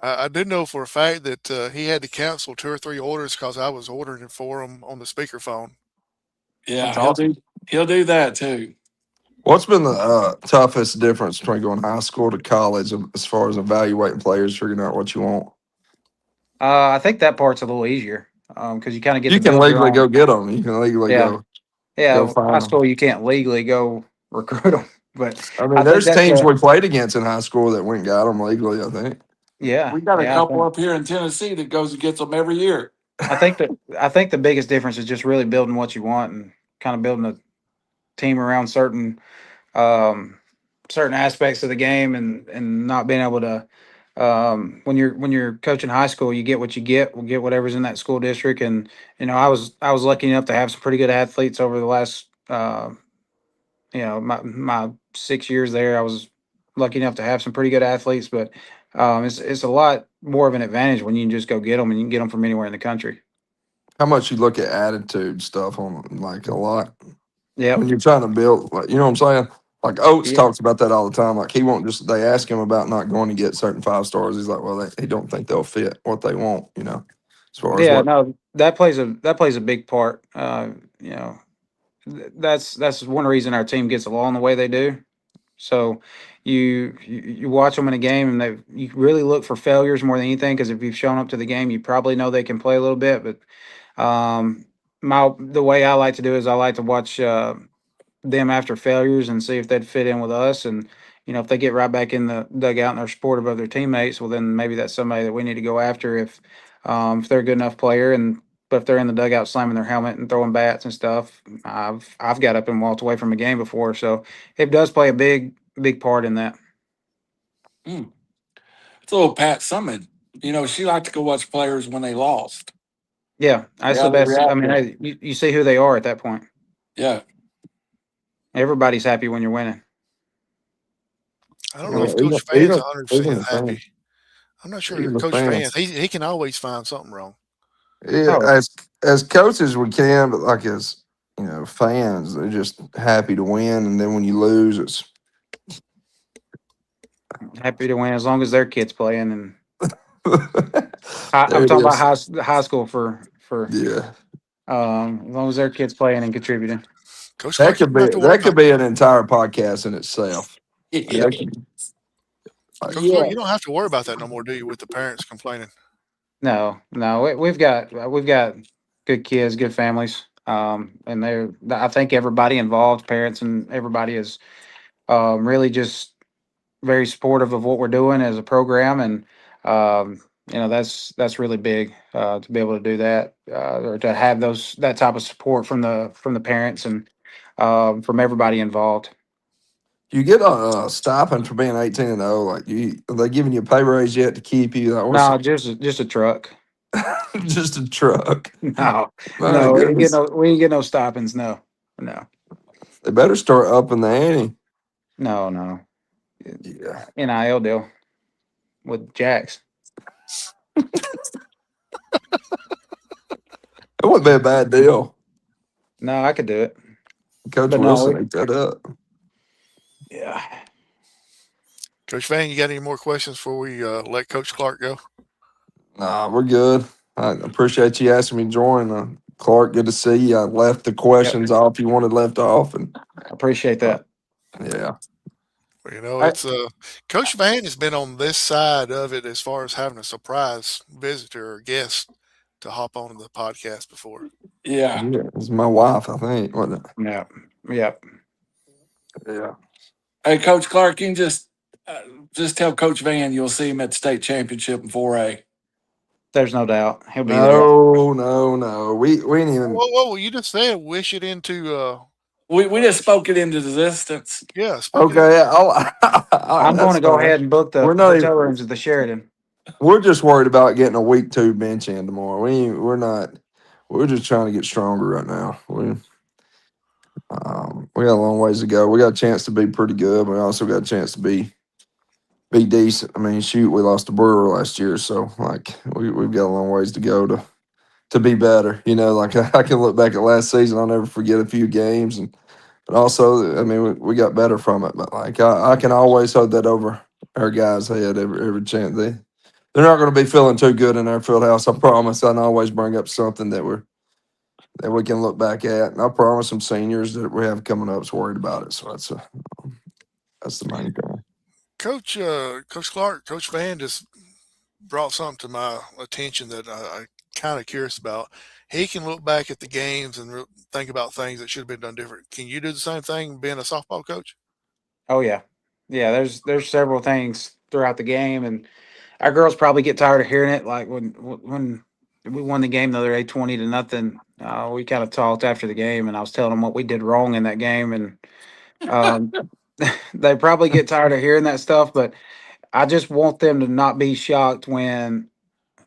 I did know for a fact that he had to cancel 2 or 3 orders because I was ordering it for him on the speakerphone. Yeah, That's awesome. he'll do that too. What's been the toughest difference between going high school to college as far as evaluating players, figuring out what you want? I think that part's a little easier because you kind of get You to can build your legally go own. get them. You can legally Yeah, go yeah. High find them. school, you can't legally go recruit them, but I mean, I think there's that's teams the we played against in high school that went and got them legally. I think. yeah, We got a yeah. couple up here in Tennessee that goes and gets them every year. I think the biggest difference is just really building what you want and kind of building a team around um, certain aspects of the game and not being able to when you're coaching high school, you get what you get. We'll get whatever's in that school district, and I was lucky enough to have some pretty good athletes over the last my 6 years there. I was lucky enough to have some pretty good athletes, but it's a lot more of an advantage when you can just go get them and you can get them from anywhere in the country. How much you look at attitude stuff on like a lot Yep. when you're trying to build, like, you know what I'm saying? Like Oates Yeah. talks about that all the time. Like he won't just, they ask him about not going to get certain 5 stars. He's like, well, he don't think they'll fit what they want, as far as Yeah. what. No, that plays a big part. You know, that's one reason our team gets along the way they do. So you watch them in a game and you really look for failures more than anything because if you've shown up to the game, you probably know they can play a little bit. But the way I like to do is I like to watch them after failures and see if they'd fit in with us. And if they get right back in the dugout and they're supportive of their teammates, well, then maybe that's somebody that we need to go after if they're a good enough player. And but if they're in the dugout slamming their helmet and throwing bats and stuff, I've got up and walked away from a game before, so it does play a big part in that. Mm. It's a little Pat Summit. She liked to go watch players when they lost. Yeah, that's the Yeah, they best. I mean, reacted. hey, you see who they are at that point. Yeah. Everybody's happy when you're winning. I don't know We, if Coach Van's Even 100% the happy. fans, I'm not sure even the Coach Van. fans. He can always find something wrong. Yeah, oh, as coaches we can, but like as fans, they're just happy to win, and then when you lose, it's happy to win as long as their kids playing. And there I'm it talking about is. high school for Yeah, as long as their kids playing and contributing. Coach Clark, you don't have to worry that about could be an entire podcast in itself. Like, Yep. that could- like, Coach Clark. Yeah. You don't have to worry about that no more, do you? With the parents complaining. No, we've got good kids, good families, and I think everybody involved, parents and everybody is really just very supportive of what we're doing as a program, and that's really big to be able to do that or to have that type of support from the parents and from everybody involved. you get a stipend for being 18-0. Like, are they giving you a pay raise yet to keep you? Like, what's No, just a truck. just a truck? No, My no, goodness, we didn't get no stipends. No, no, they better start upping the ante. no. Yeah, NIL deal with Jax. it wouldn't be a bad deal. No, I could do it, Coach but no, Wilson ate that up. yeah. Coach Van, you got any more questions before we let Coach Clark go? Nah, we're good. I appreciate you asking me to join. Clark, good to see you. I left the Yep. questions off you wanted left off, and I appreciate uh, that. yeah, You know, I, it's Coach Van has been on this side of it as far as having a surprise visitor or guest to hop onto the podcast before. Yeah. Yeah, it's my wife, I think, wasn't it? yeah, yeah. Yeah. Hey, Coach Clark, you can just tell Coach Van you'll see him at the state championship in 4A. There's no doubt he'll be there. No. We ain't even. Whoa, you just said wish it into We just spoke it into existence. yeah, spoke it in. Okay, I'm going that's to go fine. ahead and book the We're not hotel even. rooms at the Sheridan. We're just worried about getting a week 2 bench in tomorrow. We're not. We're just trying to get stronger right now. We got a long ways to go. We got a chance to be pretty good, but we also got a chance to be decent. I mean, shoot, we lost to Brewer last year, so like we've got a long ways to go to be better. You know, like I can look back at last season, I'll never forget a few games, and but also, I mean, we got better from it. But like I can always hold that over our guys' head every chance. They're not going to be feeling too good in our field house. I promise. I can always bring up something that we can look back at, and I promise some seniors that we have coming up is worried about it. So that's the main thing. Coach Clark, Coach Van just brought something to my attention that I kind of curious about. He can look back at the games and think about things that should have been done different. Can you do the same thing being a softball coach? Oh yeah, yeah. There's several things throughout the game, and our girls probably get tired of hearing it. Like when we won the game the other day, 20-0. We kind of talked after the game, and I was telling them what we did wrong in that game, and um, they probably get tired of hearing that stuff. But I just want them to not be shocked when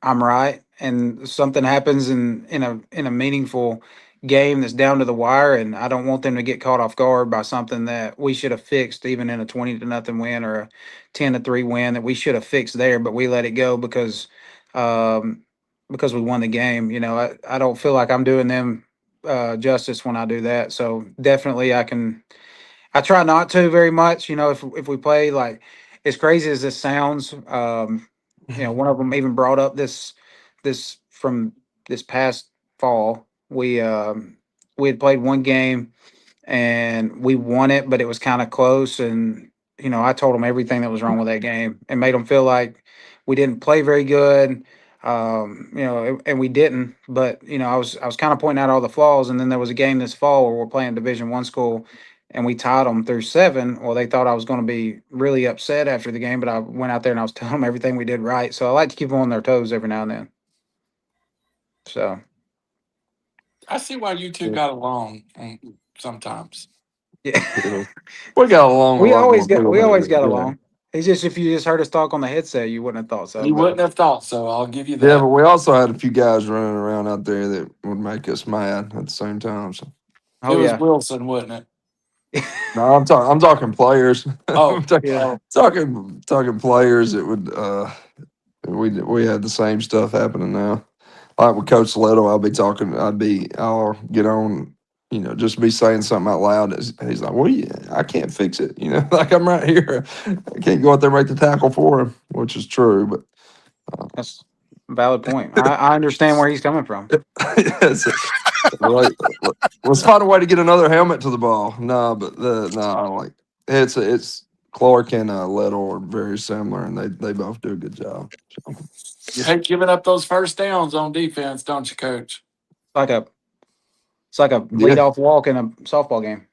I'm right, and something happens in a meaningful game that's down to the wire, and I don't want them to get caught off guard by something that we should have fixed, even in a 20-0 win or a 10-3 win that we should have fixed there, but we let it go um, because we won the game. You know, I don't feel like I'm doing them justice when I do that. So definitely, I try not to very much. You know, if we play like as crazy as this sounds, one of them even brought up this from this past fall. We had played one game and we won it, but it was kind of close. And I told them everything that was wrong with that game and made them feel like we didn't play very good. And we didn't. But I was kind of pointing out all the flaws. And then there was a game this fall where we're playing Division 1 school, and we tied them through 7. Well, they thought I was going to be really upset after the game, but I went out there and I was telling them everything we did right. So I like to keep them on their toes every now and then. So I see why you two got along sometimes. yeah. Yeah. We got along a we lot always more got people we than always we got yeah. along. It's just if you just heard us talk on the headset, you wouldn't have thought so. You But wouldn't have thought so. I'll give you Yeah, but that. we also had a few guys running around out there that would make us mad at the same time. So It oh was yeah, Wilson, wasn't it? no, I'm talking players. Oh, yeah. oh, talking players that would we had the same stuff happening now. Like with Coach Little, I'll get on, just be saying something out loud. He's like, "Well, yeah, I can't fix it." Like I'm right here. I can't go out there and make the tackle for him, which is true. But That's a valid point. I understand where he's coming from. yes, right. Let's find a way to get another helmet to the ball. No, but no, like it's Clark and Little are very similar, and they both do a good job. So, you hate giving up those first downs on defense, don't you, Coach? Like a it's like a yeah, leadoff walk in a softball game.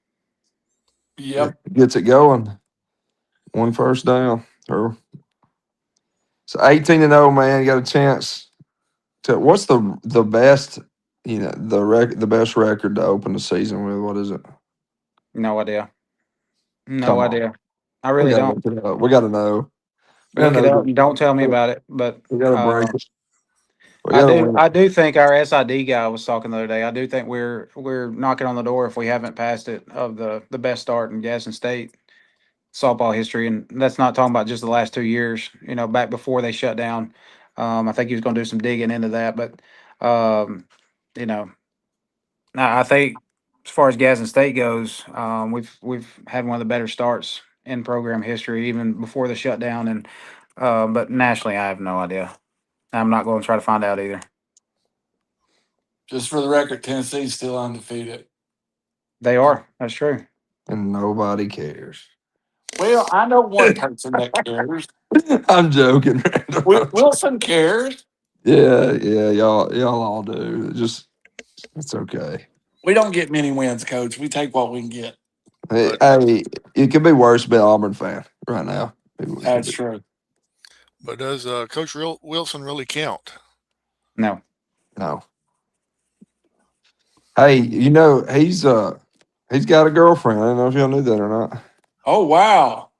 Yep. gets it going. One first down. Or so 18-0, man. You got a chance to. What's the best? The best record to open the season with. What is it? No idea. No Come on, idea. I we really got to don't. look it up. We got to know. We got to Look it know. up and don't tell me about it. But We got to break it. We I got to do. win. I do think our SID guy was talking the other day. I do think we're knocking on the door if we haven't passed it of the best start in Gadsden State softball history, and that's not talking about just the last 2 years. Back before they shut down. I think he was going to do some digging into that, but um, you know, I think as far as Gadsden State goes, we've had one of the better starts in program history, even before the shutdown. And but nationally, I have no idea. I'm not going to try to find out either. Just for the record, Tennessee's still undefeated. They are. That's true. And nobody cares. Well, I know one person that cares. I'm joking, Randall. Wilson cares. Yeah, y'all all do. It's okay. We don't get many wins, Coach. We take what we can get. Hey, But it could be worse to be an Auburn fan right now. It could That's be. true. does Coach Wilson really count? No. No. Hey, he's got a girlfriend. I don't know if y'all knew that or not. Oh, wow.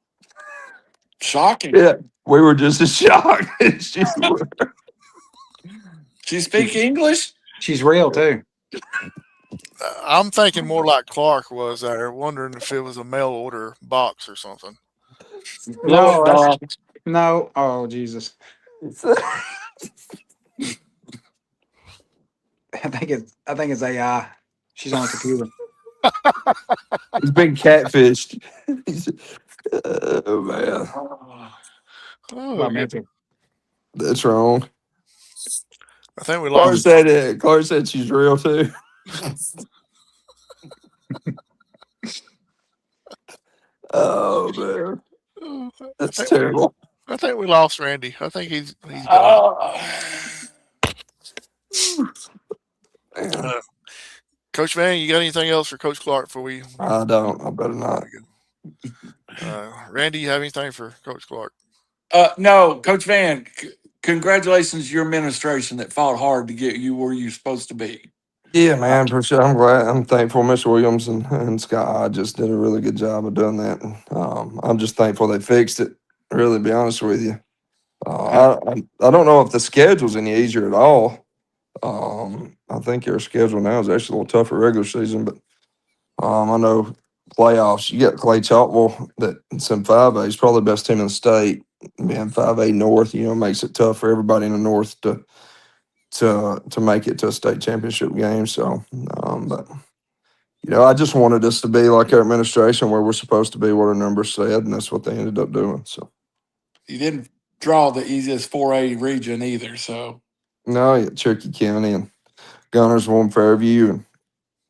Shocking. Yeah, we were just as shocked as you were. She speak English? She's real too. I'm thinking more like Clark was there, wondering if it was a mail order box or something. Blow it, No, that's dog. no. Oh Jesus. I think it's AI. She's on the computer. He's been catfished. Oh man, Oh, By good. Mitchell. that's wrong. I think we Clark lost. said it. Clark said she's real too. Oh man, Oh, that's terrible. I think we lost Randy. I think he's gone. Oh. Man, Uh, Coach Van, you got anything else for Coach Clark before we? I don't. I better not. Randy, you have anything for Coach Clark? No, Coach Van, congratulations to your administration that fought hard to get you where you're supposed to be. Yeah, man, for sure. I'm glad. I'm thankful. Miss Williams and Scott just did a really good job of doing that. And, I'm just thankful they fixed it. Really, to be honest with you, I don't know if the schedule's any easier at all. I think your schedule now is actually a little tougher regular season, but I know playoffs. You got Clay Chalkwell that's in 5A. He's probably the best team in the state. Being 5A North, makes it tough for everybody in the North to make it to a state championship game. So, but I just wanted us to be like our administration, where we're supposed to be, what our numbers said, and that's what they ended up doing. So, You didn't draw the easiest 4A region either, so. no, yeah, Cherokee County and Gunners won Fairview and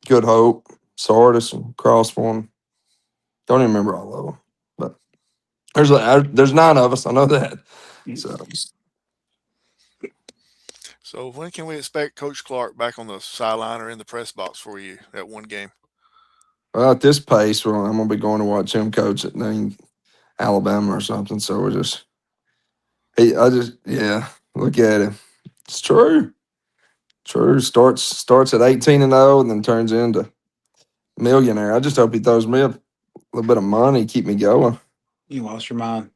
Good Hope, Sardis and Crossville. Don't even remember all of them, but there's 9 of us. I know that. So when can we expect Coach Clark back on the sideline or in the press box for you at one game? Well, at this pace, I'm gonna be going to watch him coach at Alabama or something. So look at him. It's true. True. Starts at 18-0 and then turns into millionaire. I just hope he throws me a little bit of money, keep me going. You lost your mind.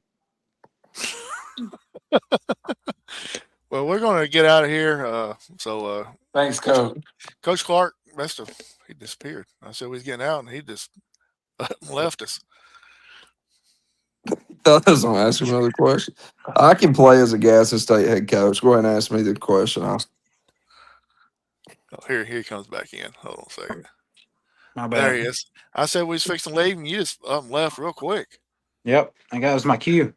Well, we're going to get out of here. Thanks, Coach. Coach Clark, he disappeared. I said we was getting out, and he just left us. I was gonna ask him another question. I can play as a Gadsden State head coach. Go ahead and ask me the question. Here he comes back in. Hold on a second. My bad. There he is. I said we was fixing to leave, and you just left real quick. Yep, I got it was my cue.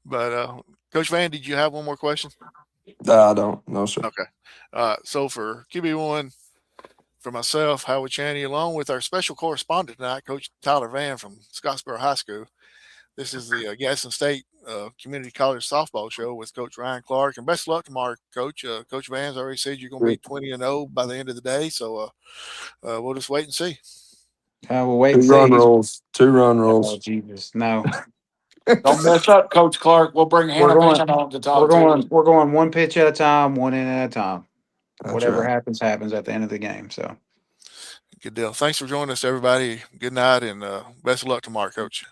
But Coach Van, did you have one more question? I don't. No, sir. Okay. So for QB1, for myself, Howard Chaney, along with our special correspondent tonight, Coach Tyler Van from Scottsboro High School. This is the Gadsden State Community College Softball Show with Coach Ryan Clark. And best of luck tomorrow, Coach. Coach Van's already said you're going to be 20-0 by the end of the day. So we'll just wait and see. We'll wait 2 and see. run rules. 2 run rules. Oh Jesus, no. Don't mess up, Coach Clark. We'll bring Hannah Van on to talk to you. We're going one pitch at a time, one inning at a time. That's Whatever right. happens at the end of the game. So Good deal. Thanks for joining us, everybody. Good night, and best of luck tomorrow, Coach.